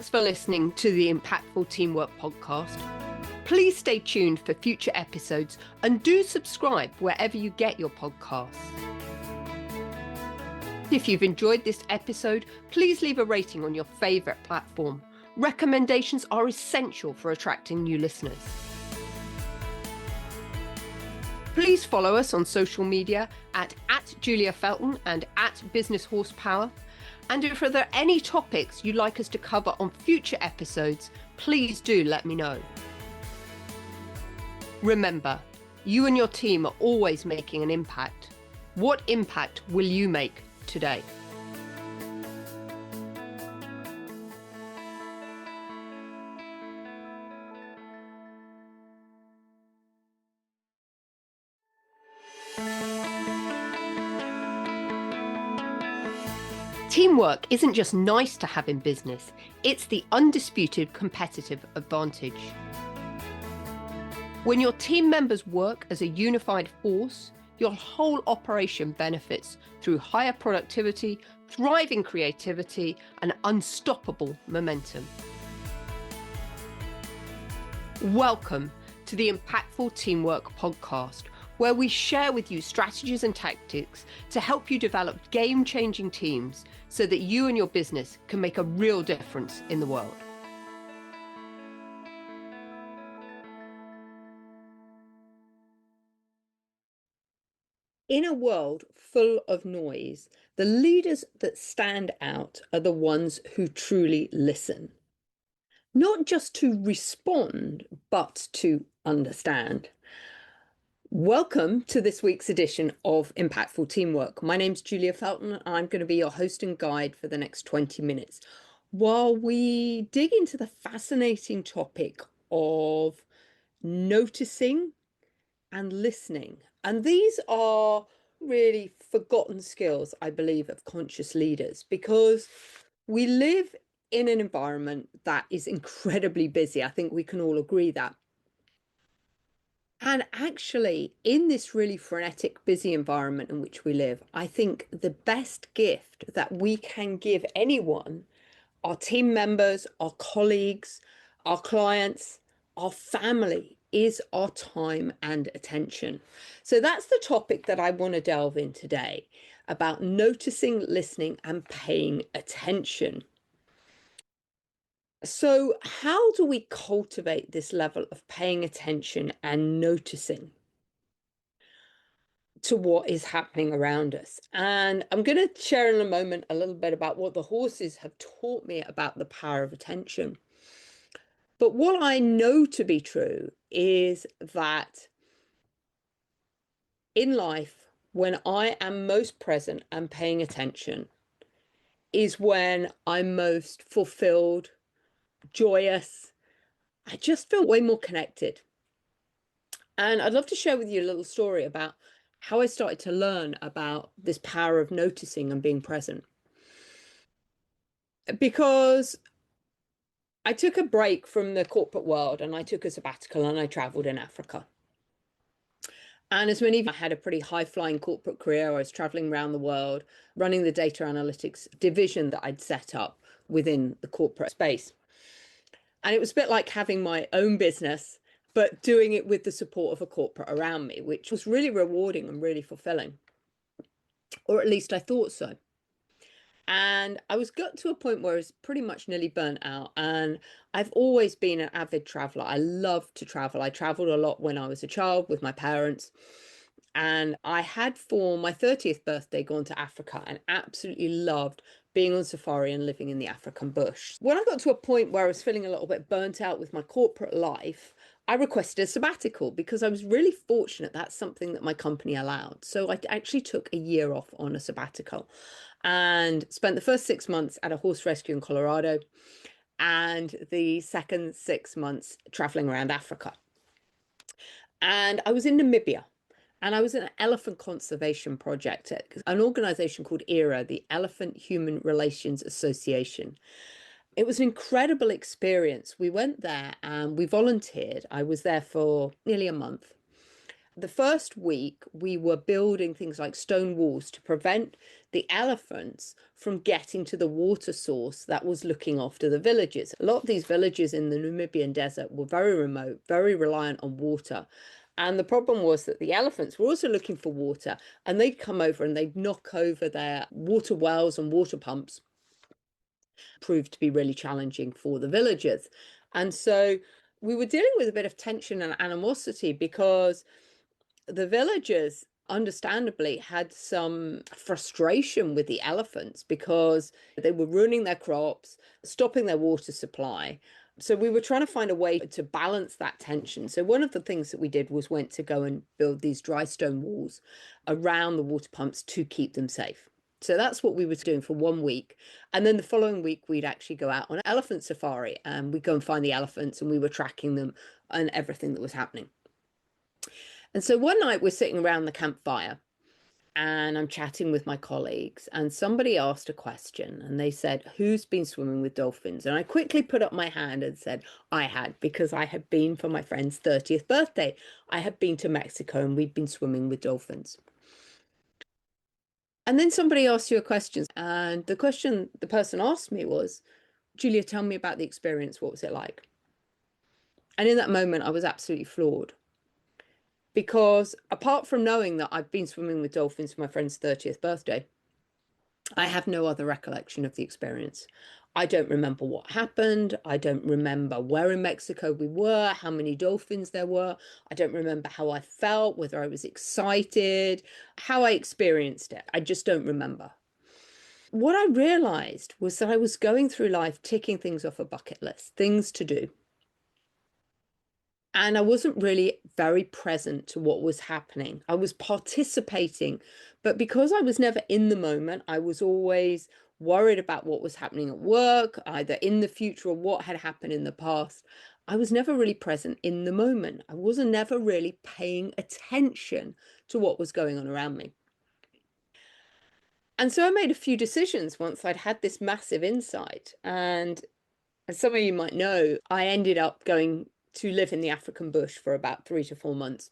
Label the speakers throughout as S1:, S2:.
S1: Thanks for listening to the Impactful Teamwork podcast. Please stay tuned for future episodes and do subscribe wherever you get your podcasts. If you've enjoyed this episode, please leave a rating on your favourite platform. Recommendations are essential for attracting new listeners. Please follow us on social media at Julia Felton and at Business Horsepower. And if there are any topics you'd like us to cover on future episodes, please do let me know. Remember, you and your team are always making an impact. What impact will you make today? Teamwork isn't just nice to have in business, it's the undisputed competitive advantage. When your team members work as a unified force, your whole operation benefits through higher productivity, thriving creativity, and unstoppable momentum. Welcome to the Impactful Teamwork podcast, where we share with you strategies and tactics to help you develop game-changing teams so that you and your business can make a real difference in the world. In a world full of noise, the leaders that stand out are the ones who truly listen. Not just to respond, but to understand. Welcome to this week's edition of Impactful Teamwork. My name's Julia Felton, and I'm going to be your host and guide for the next 20 minutes while we dig into the fascinating topic of noticing and listening. And these are really forgotten skills, I believe, of conscious leaders, because we live in an environment that is incredibly busy. I think we can all agree that. And actually, in this really frenetic, busy environment in which we live, I think the best gift that we can give anyone, our team members, our colleagues, our clients, our family, is our time and attention. So that's the topic that I want to delve in today, about noticing, listening, and paying attention. So how do we cultivate this level of paying attention and noticing to what is happening around us? And I'm going to share in a moment a little bit about what the horses have taught me about the power of attention. But what I know to be true is that in life, when I am most present and paying attention, is when I'm most fulfilled, joyous. I just feel way more connected. And I'd love to share with you a little story about how I started to learn about this power of noticing and being present. Because I took a break from the corporate world and I took a sabbatical and I traveled in Africa. And as many of you, I had a pretty high-flying corporate career. I was traveling around the world, running the data analytics division that I'd set up within the corporate space. And it was a bit like having my own business, but doing it with the support of a corporate around me, which was really rewarding and really fulfilling. Or at least I thought so. And I got to a point where I was pretty much nearly burnt out. And I've always been an avid traveler. I love to travel. I traveled a lot when I was a child with my parents. And I had, for my 30th birthday, gone to Africa and absolutely loved being on safari and living in the African bush. When I got to a point where I was feeling a little bit burnt out with my corporate life, I requested a sabbatical because I was really fortunate. That's something that my company allowed. So I actually took a year off on a sabbatical and spent the first 6 months at a horse rescue in Colorado and the second 6 months traveling around Africa. And I was in Namibia. And I was in an elephant conservation project at an organization called ERA, the Elephant Human Relations Association. It was an incredible experience. We went there and we volunteered. I was there for nearly a month. The first week, we were building things like stone walls to prevent the elephants from getting to the water source that was looking after the villages. A lot of these villages in the Namibian desert were very remote, very reliant on water. And the problem was that the elephants were also looking for water, and they'd come over and they'd knock over their water wells and water pumps. Proved to be really challenging for the villagers. And so we were dealing with a bit of tension and animosity because the villagers understandably had some frustration with the elephants because they were ruining their crops, stopping their water supply. So we were trying to find a way to balance that tension. So one of the things that we did was went to go and build these dry stone walls around the water pumps to keep them safe. So that's what we were doing for 1 week. And then the following week, we'd actually go out on elephant safari and we'd go and find the elephants and we were tracking them and everything that was happening. And so one night we're sitting around the campfire and I'm chatting with my colleagues, and somebody asked a question and they said, "Who's been swimming with dolphins?" And I quickly put up my hand and said, I had, because I had been for my friend's 30th birthday. I had been to Mexico and we'd been swimming with dolphins. And then somebody asked you a question, and the question the person asked me was, "Julia, tell me about the experience. What was it like?" And in that moment, I was absolutely floored. Because apart from knowing that I've been swimming with dolphins for my friend's 30th birthday, I have no other recollection of the experience. I don't remember what happened. I don't remember where in Mexico we were, how many dolphins there were. I don't remember how I felt, whether I was excited, how I experienced it. I just don't remember. What I realized was that I was going through life ticking things off a bucket list, things to do. And I wasn't really very present to what was happening. I was participating, but because I was never in the moment, I was always worried about what was happening at work, either in the future or what had happened in the past. I was never really present in the moment. I wasn't never really paying attention to what was going on around me. And so I made a few decisions once I'd had this massive insight. And as some of you might know, I ended up going to live in the African bush for about 3 to 4 months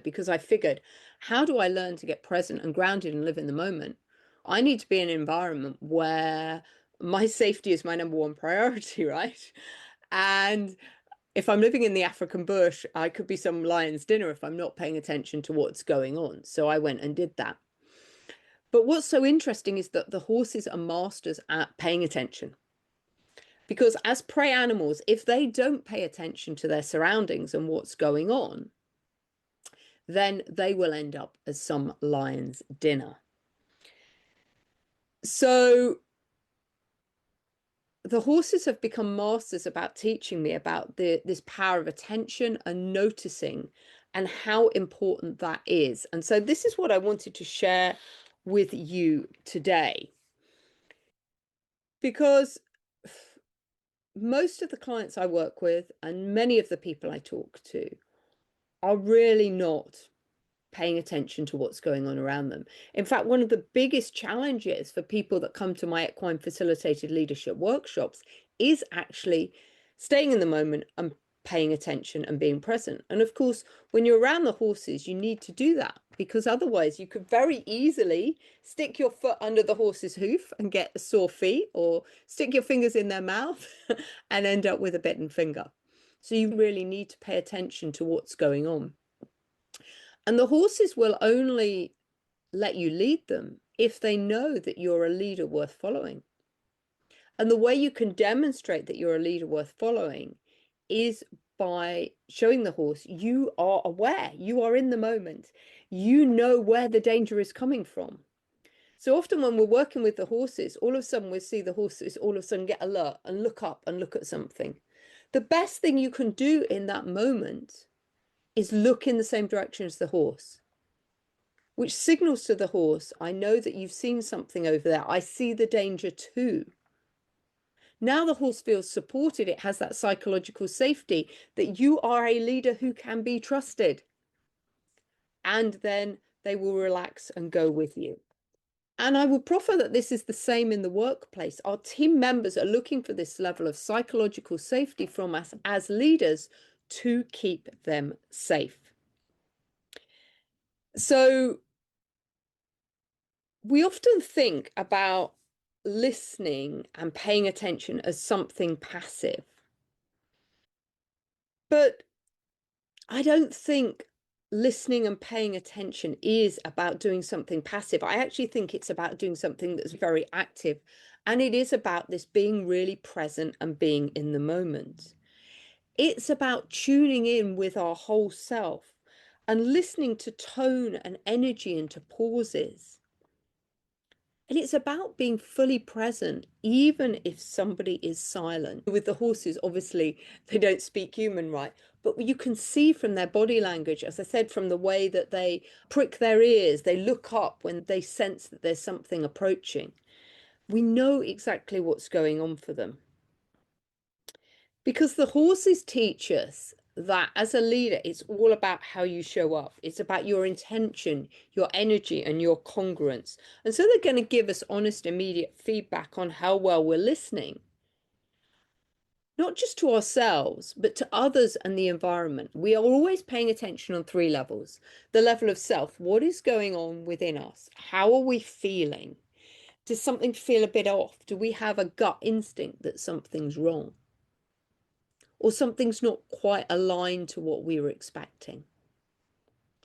S1: because I figured, how do I learn to get present and grounded and live in the moment? I need to be in an environment where my safety is my number one priority, right? And if I'm living in the African bush, I could be some lion's dinner if I'm not paying attention to what's going on. So I went and did that. But what's so interesting is that the horses are masters at paying attention. Because as prey animals, if they don't pay attention to their surroundings and what's going on, then they will end up as some lion's dinner. So the horses have become masters about teaching me about this power of attention and noticing and how important that is. And so this is what I wanted to share with you today. Because most of the clients I work with and many of the people I talk to are really not paying attention to what's going on around them. In fact, one of the biggest challenges for people that come to my equine facilitated leadership workshops is actually staying in the moment and paying attention and being present. And of course, when you're around the horses, you need to do that because otherwise you could very easily stick your foot under the horse's hoof and get sore feet, or stick your fingers in their mouth and end up with a bitten finger. So you really need to pay attention to what's going on. And the horses will only let you lead them if they know that you're a leader worth following. And the way you can demonstrate that you're a leader worth following is by showing the horse you are aware, you are in the moment, you know where the danger is coming from. So often when we're working with the horses, all of a sudden we see the horses all of a sudden get alert and look up and look at something. The best thing you can do in that moment is look in the same direction as the horse, which signals to the horse, I know that you've seen something over there. I see the danger too. Now the horse feels supported. It has that psychological safety that you are a leader who can be trusted. And then they will relax and go with you. And I will proffer that this is the same in the workplace. Our team members are looking for this level of psychological safety from us as leaders to keep them safe. So we often think about listening and paying attention as something passive, but I don't think listening and paying attention is about doing something passive. I actually think it's about doing something that's very active. And it is about this being really present and being in the moment. It's about tuning in with our whole self and listening to tone and energy and to pauses. And it's about being fully present, even if somebody is silent. With the horses, obviously, they don't speak human, right? But you can see from their body language, as I said, from the way that they prick their ears, they look up when they sense that there's something approaching. We know exactly what's going on for them. Because the horses teach us that as a leader, it's all about how you show up. It's about your intention, your energy, and your congruence. And so they're going to give us honest, immediate feedback on how well we're listening, not just to ourselves, but to others and the environment. We are always paying attention on three levels. The level of self, what is going on within us? How are we feeling? Does something feel a bit off? Do we have a gut instinct that something's wrong? Or something's not quite aligned to what we were expecting?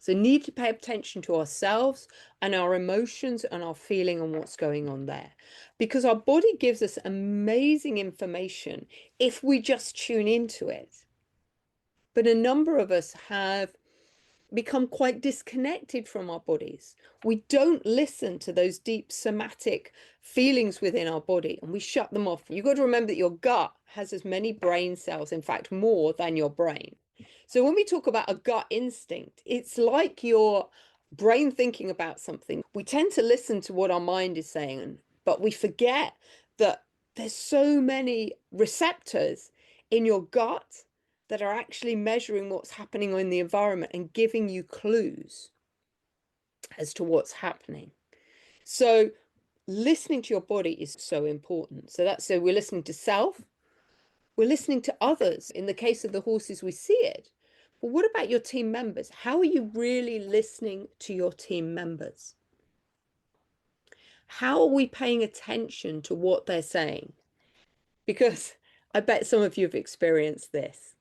S1: So need to pay attention to ourselves and our emotions and our feeling and what's going on there. Because our body gives us amazing information if we just tune into it. But a number of us have become quite disconnected from our bodies. We don't listen to those deep somatic feelings within our body and we shut them off. You've got to remember that your gut has as many brain cells, in fact, more than your brain. So when we talk about a gut instinct, it's like your brain thinking about something. We tend to listen to what our mind is saying, but we forget that there's so many receptors in your gut that are actually measuring what's happening in the environment and giving you clues as to what's happening. So listening to your body is so important. So we're listening to self, we're listening to others. In the case of the horses, we see it. But what about your team members? How are you really listening to your team members? How are we paying attention to what they're saying? Because I bet some of you have experienced this.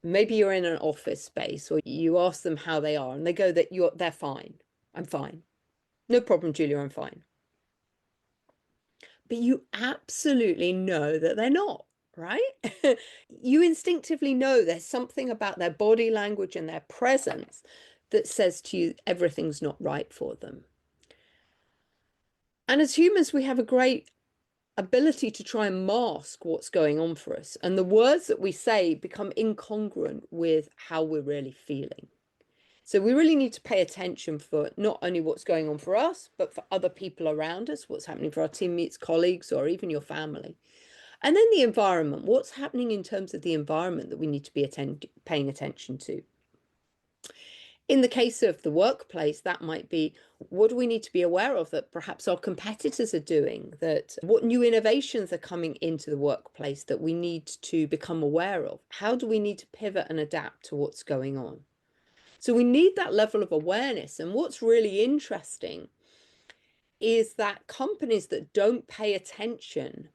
S1: Maybe you're in an office space or you ask them how they are and they go that they're fine. I'm fine. No problem, Julia, I'm fine. But you absolutely know that they're not, right? You instinctively know there's something about their body language and their presence that says to you everything's not right for them. And as humans, we have a great ability to try and mask what's going on for us. And the words that we say become incongruent with how we're really feeling. So we really need to pay attention for not only what's going on for us, but for other people around us, what's happening for our teammates, colleagues, or even your family. And then the environment, what's happening in terms of the environment that we need to be paying attention to. In the case of the workplace, that might be, what do we need to be aware of that perhaps our competitors are doing? That what new innovations are coming into the workplace that we need to become aware of? How do we need to pivot and adapt to what's going on? So we need that level of awareness. And what's really interesting is that companies that don't pay attention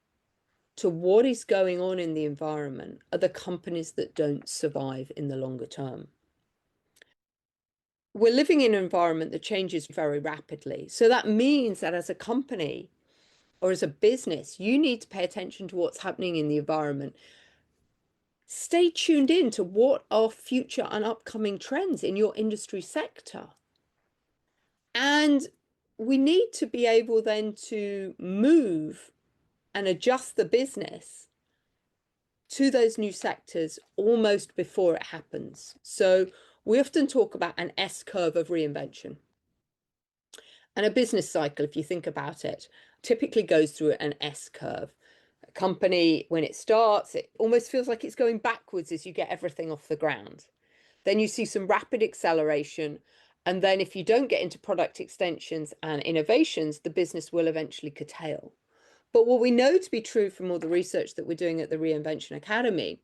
S1: to what is going on in the environment are the companies that don't survive in the longer term. We're living in an environment that changes very rapidly. So that means that as a company or as a business, you need to pay attention to what's happening in the environment. Stay tuned in to what are future and upcoming trends in your industry sector. And we need to be able then to move and adjust the business to those new sectors almost before it happens. So we often talk about an S curve of reinvention. And a business cycle, if you think about it, typically goes through an S curve. A company, when it starts, it almost feels like it's going backwards as you get everything off the ground. Then you see some rapid acceleration. And then if you don't get into product extensions and innovations, the business will eventually curtail. But what we know to be true from all the research that we're doing at the Reinvention Academy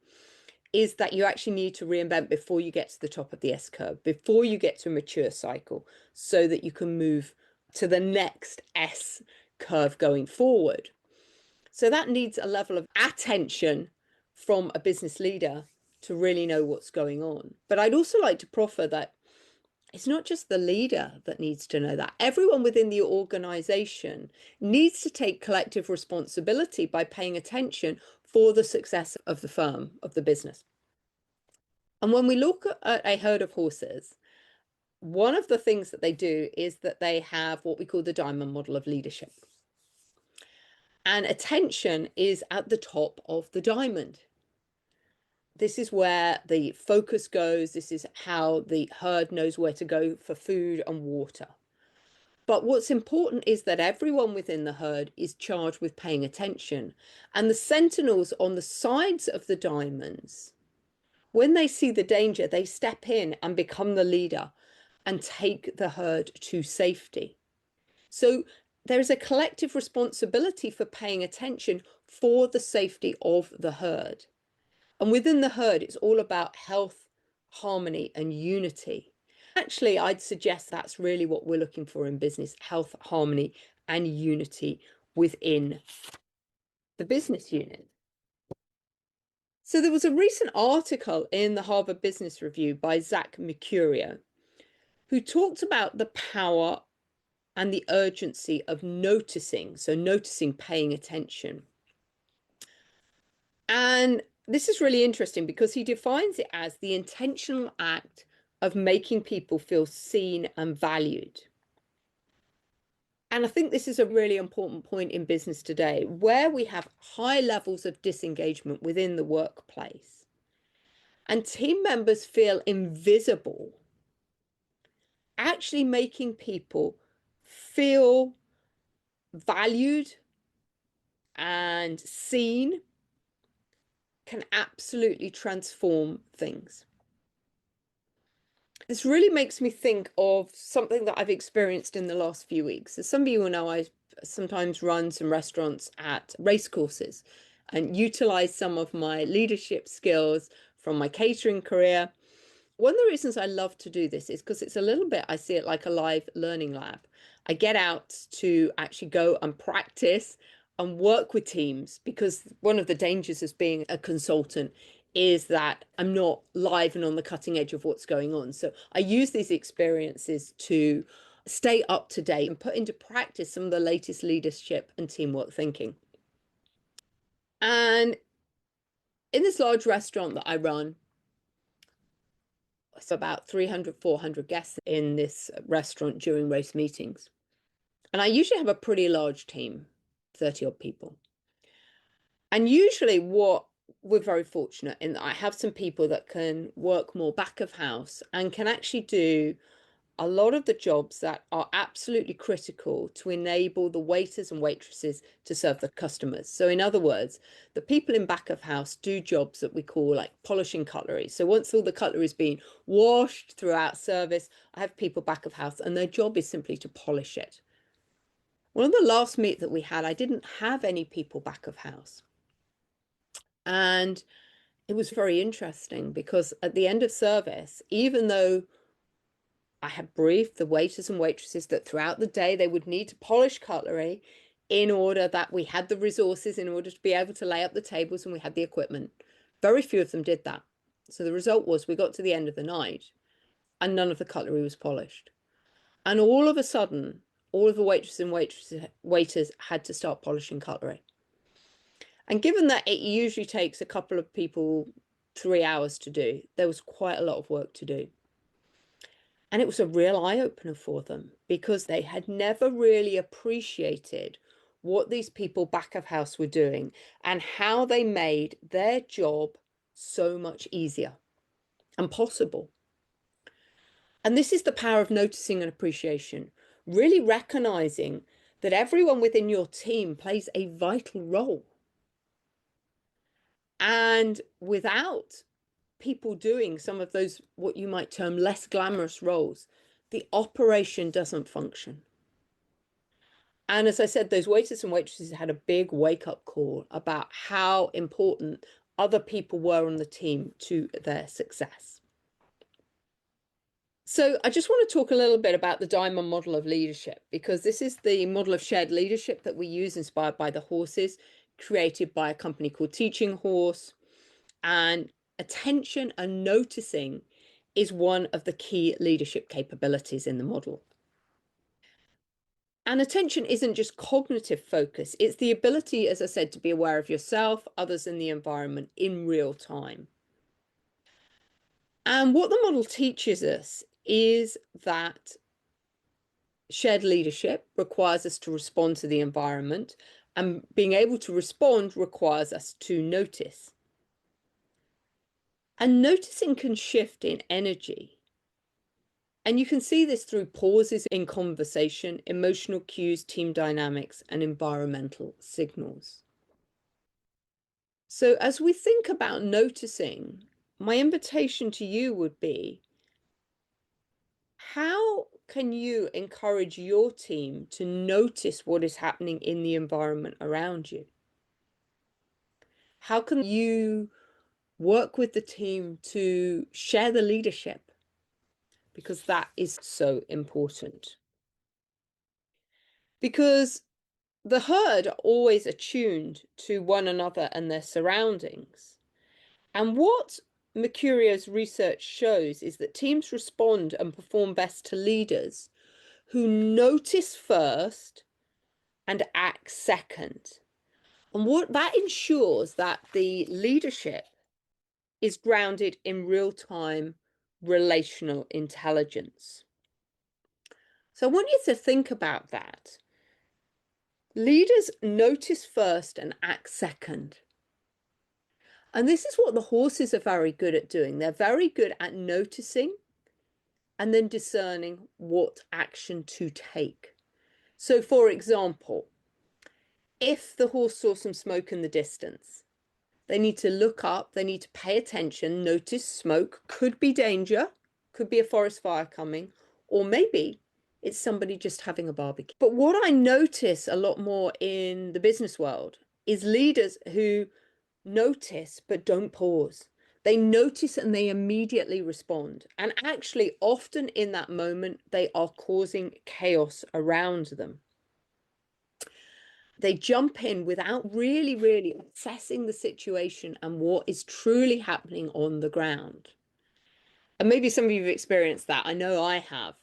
S1: is that you actually need to reinvent before you get to the top of the S curve, before you get to a mature cycle, so that you can move to the next S curve going forward. So that needs a level of attention from a business leader to really know what's going on. But I'd also like to proffer that it's not just the leader that needs to know that. Everyone within the organization needs to take collective responsibility by paying attention for the success of the firm, of the business. And when we look at a herd of horses, one of the things that they do is that they have what we call the diamond model of leadership. And attention is at the top of the diamond. This is where the focus goes. This is how the herd knows where to go for food and water. But what's important is that everyone within the herd is charged with paying attention. And the sentinels on the sides of the diamonds, when they see the danger, they step in and become the leader and take the herd to safety. So there is a collective responsibility for paying attention for the safety of the herd. And within the herd, it's all about health, harmony, and unity. Actually, I'd suggest that's really what we're looking for in business: health, harmony, and unity within the business unit. So there was a recent article in the Harvard Business Review by Zach Mercurio, who talked about the power and the urgency of noticing. So noticing, paying attention. And this is really interesting because he defines it as the intentional act of making people feel seen and valued. And I think this is a really important point in business today, where we have high levels of disengagement within the workplace and team members feel invisible. Actually making people feel valued and seen can absolutely transform things. This really makes me think of something that I've experienced in the last few weeks. As some of you will know, I sometimes run some restaurants at racecourses and utilize some of my leadership skills from my catering career. One of the reasons I love to do this is because it's a little bit, I see it like a live learning lab. I get out to actually go and practice and work with teams, because one of the dangers of being a consultant is that I'm not live and on the cutting edge of what's going on. So I use these experiences to stay up to date and put into practice some of the latest leadership and teamwork thinking. And in this large restaurant that I run, so about 300, 400 guests in this restaurant during race meetings. And I usually have a pretty large team, 30 odd people. And usually we're very fortunate in that I have some people that can work more back of house and can actually do a lot of the jobs that are absolutely critical to enable the waiters and waitresses to serve the customers. So in other words, the people in back of house do jobs that we call like polishing cutlery. So once all the cutlery is being washed throughout service, I have people back of house and their job is simply to polish it. One of the last meet that we had, I didn't have any people back of house. And it was very interesting because at the end of service, even though I had briefed the waiters and waitresses that throughout the day they would need to polish cutlery in order that we had the resources in order to be able to lay up the tables and we had the equipment. Very few of them did that. So the result was we got to the end of the night and none of the cutlery was polished. And all of a sudden, all of the waitresses and waiters had to start polishing cutlery. And given that it usually takes a couple of people 3 hours to do, there was quite a lot of work to do. And it was a real eye-opener for them because they had never really appreciated what these people back of house were doing and how they made their job so much easier and possible. And this is the power of noticing and appreciation, really recognizing that everyone within your team plays a vital role. And without people doing some of those, what you might term less glamorous roles, the operation doesn't function. And as I said, those waiters and waitresses had a big wake-up call about how important other people were on the team to their success. So I just want to talk a little bit about the diamond model of leadership, because this is the model of shared leadership that we use, inspired by the horses, created by a company called Teaching Horse. And attention and noticing is one of the key leadership capabilities in the model. And attention isn't just cognitive focus, it's the ability, as I said, to be aware of yourself, others, in the environment in real time. And what the model teaches us is that shared leadership requires us to respond to the environment, and being able to respond requires us to notice. And noticing can shift in energy. And you can see this through pauses in conversation, emotional cues, team dynamics, and environmental signals. So as we think about noticing, my invitation to you would be, how can you encourage your team to notice what is happening in the environment around you? How can you work with the team to share the leadership? Because that is so important. Because the herd are always attuned to one another and their surroundings. And what Mercurio's research shows is that teams respond and perform best to leaders who notice first and act second. And what that ensures that the leadership is grounded in real-time relational intelligence. So I want you to think about that. Leaders notice first and act second. And this is what the horses are very good at doing. They're very good at noticing and then discerning what action to take. So, for example, if the horse saw some smoke in the distance, they need to look up, they need to pay attention, notice smoke, could be danger, could be a forest fire coming, or maybe it's somebody just having a barbecue. But what I notice a lot more in the business world is leaders who notice but don't pause. They notice and they immediately respond. And actually, often in that moment, they are causing chaos around them. They jump in without really assessing the situation and what is truly happening on the ground. And maybe some of you have experienced that. I know I have.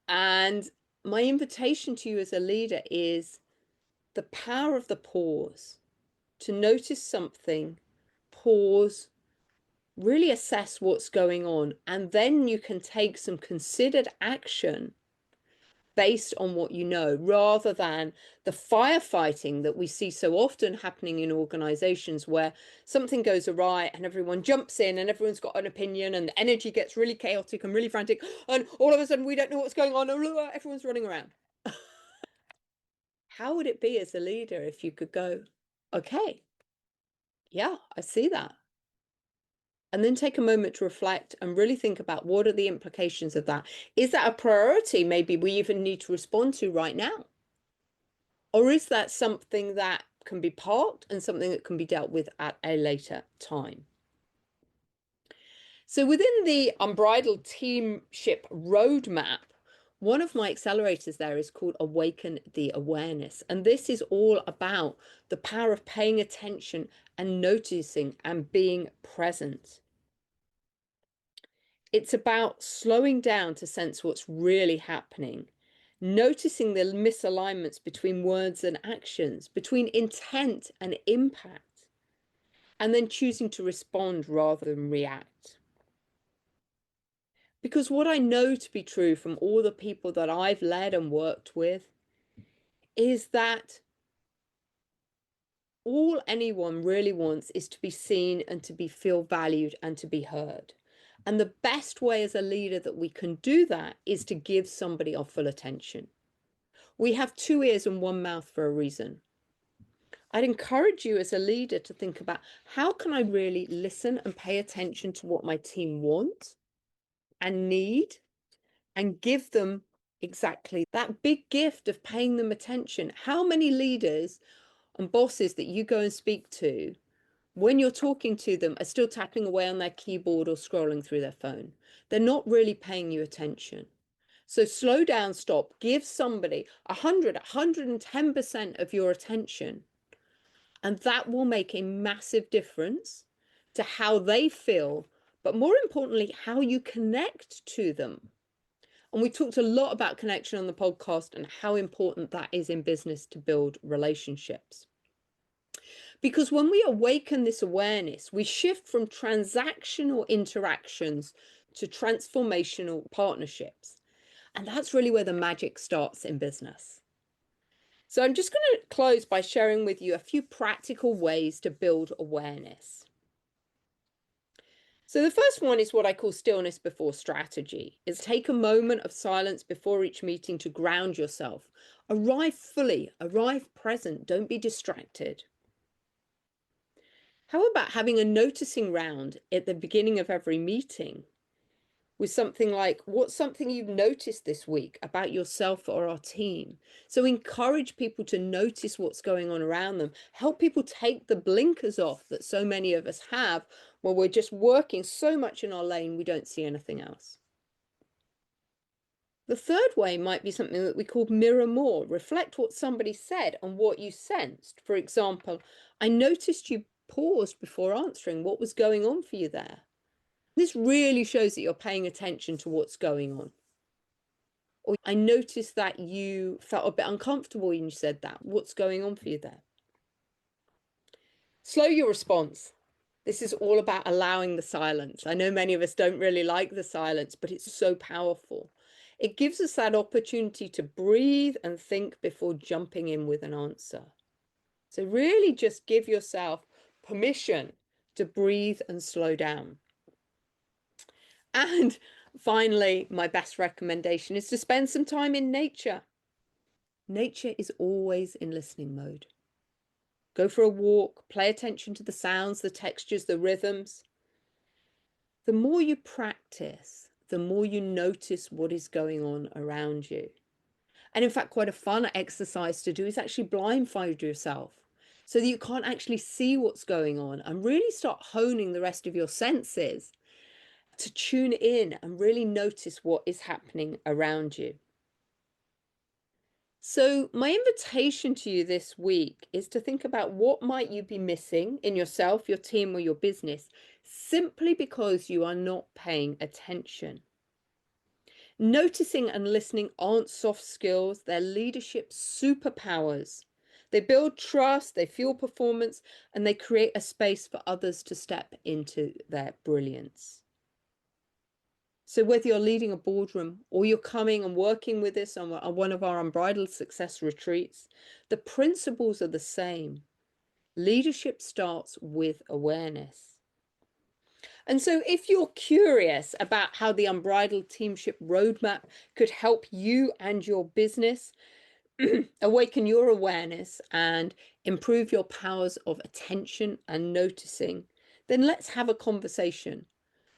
S1: And my invitation to you as a leader is the power of the pause, to notice something, pause, really assess what's going on, and then you can take some considered action based on what you know, rather than the firefighting that we see so often happening in organizations, where something goes awry and everyone jumps in and everyone's got an opinion and the energy gets really chaotic and really frantic, and all of a sudden we don't know what's going on, everyone's running around. How would it be as a leader if you could go, okay, yeah, I see that. And then take a moment to reflect and really think about, what are the implications of that? Is that a priority maybe we even need to respond to right now? Or is that something that can be parked and something that can be dealt with at a later time? So within the Unbridled Teamship Roadmap, one of my accelerators there is called Awaken the Awareness. And this is all about the power of paying attention and noticing and being present. It's about slowing down to sense what's really happening, noticing the misalignments between words and actions, between intent and impact, and then choosing to respond rather than react. Because what I know to be true from all the people that I've led and worked with is that all anyone really wants is to be seen and to feel valued and to be heard. And the best way as a leader that we can do that is to give somebody our full attention. We have 2 ears and 1 mouth for a reason. I'd encourage you as a leader to think about, how can I really listen and pay attention to what my team want and need, and give them exactly that big gift of paying them attention. How many leaders and bosses that you go and speak to when you're talking to them, are still tapping away on their keyboard or scrolling through their phone. They're not really paying you attention. So slow down, stop, give somebody 100, 110% of your attention. And that will make a massive difference to how they feel, but more importantly, how you connect to them. And we talked a lot about connection on the podcast and how important that is in business to build relationships. Because when we awaken this awareness, we shift from transactional interactions to transformational partnerships. And that's really where the magic starts in business. So I'm just going to close by sharing with you a few practical ways to build awareness. So the first one is what I call stillness before strategy. It's take a moment of silence before each meeting to ground yourself. Arrive fully, arrive present, don't be distracted. How about having a noticing round at the beginning of every meeting with something like, what's something you've noticed this week about yourself or our team? So encourage people to notice what's going on around them. Help people take the blinkers off that so many of us have where we're just working so much in our lane, we don't see anything else. The third way might be something that we call mirror more. Reflect what somebody said and what you sensed. For example, I noticed you paused before answering. What was going on for you there? This really shows that you're paying attention to what's going on. Or I noticed that you felt a bit uncomfortable when you said that. What's going on for you there? Slow your response. This is all about allowing the silence. I know many of us don't really like the silence, but it's so powerful. It gives us that opportunity to breathe and think before jumping in with an answer. So really just give yourself permission to breathe and slow down. And finally, my best recommendation is to spend some time in nature. Nature is always in listening mode. Go for a walk, pay attention to the sounds, the textures, the rhythms. The more you practice, the more you notice what is going on around you. And in fact, quite a fun exercise to do is actually blindfold yourself so that you can't actually see what's going on and really start honing the rest of your senses to tune in and really notice what is happening around you. So my invitation to you this week is to think about what might you be missing in yourself, your team, or your business, simply because you are not paying attention. Noticing and listening aren't soft skills, they're leadership superpowers. They build trust, they fuel performance, and they create a space for others to step into their brilliance. So whether you're leading a boardroom or you're coming and working with us on one of our Unbridled Success retreats, the principles are the same. Leadership starts with awareness. And so if you're curious about how the Unbridled Teamship Roadmap could help you and your business awaken your awareness and improve your powers of attention and noticing, then let's have a conversation.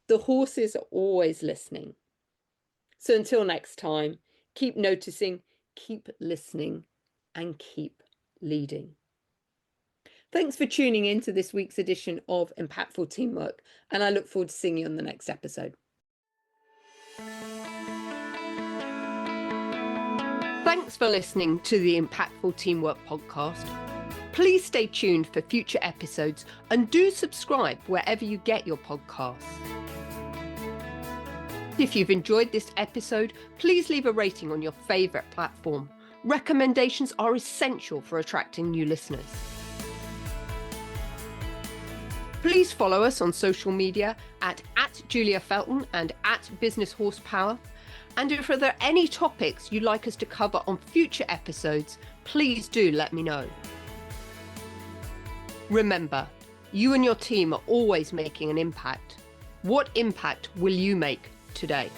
S1: The horses are always listening. So until next time, keep noticing, keep listening, and keep leading. Thanks for tuning in to this week's edition of Impactful Teamwork, and I look forward to seeing you on the next episode. Thanks for listening to the Impactful Teamwork podcast. Please stay tuned for future episodes and do subscribe wherever you get your podcasts. If you've enjoyed this episode, please leave a rating on your favorite platform. Recommendations are essential for attracting new listeners. Please follow us on social media at Julia Felton and at Business Horsepower. And if there are any topics you'd like us to cover on future episodes, please do let me know. Remember, you and your team are always making an impact. What impact will you make today?